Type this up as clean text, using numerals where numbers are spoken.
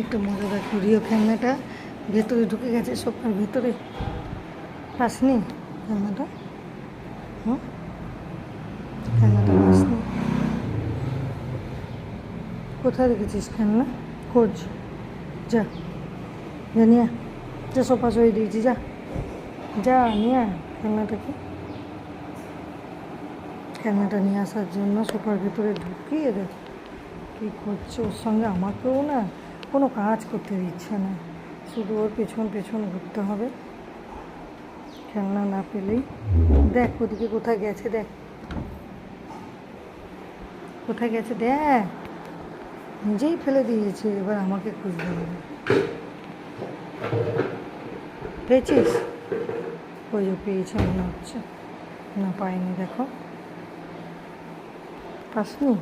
একটু মজাদার করিও, খেলনাটা ভেতরে ঢুকে গেছে সোফার ভেতরে। পাসনি খেলনাটা? হুম, খেলনাটা পাসনি? কোথায় রেখেছিস খেলনা? খোঁজ, যা যা নিয়ে আয়। যা, সোফা সরিয়ে দিয়েছি, যা যা নিয়ে আয় খেলনাটাকে। খেলনাটা নিয়ে আসার জন্য সোফার ভেতরে ঢুকিয়ে দেখ কী করছে। ওর সঙ্গে আমাকেও না কোনো কাজ করতে দিচ্ছে না, শুধু ওর পেছন পেছন ঘুরতে হবে। খেলনা না পেলেই দেখ ওদিকে কোথায় গেছে, দেখ কোথায় গেছে, দেখ নিজেই ফেলে দিয়েছে, এবার আমাকে খুঁজতে হবে। পেয়েছিস? ওই যে পেয়েছে মনে হচ্ছে। না, পাইনি, দেখো পাসনি।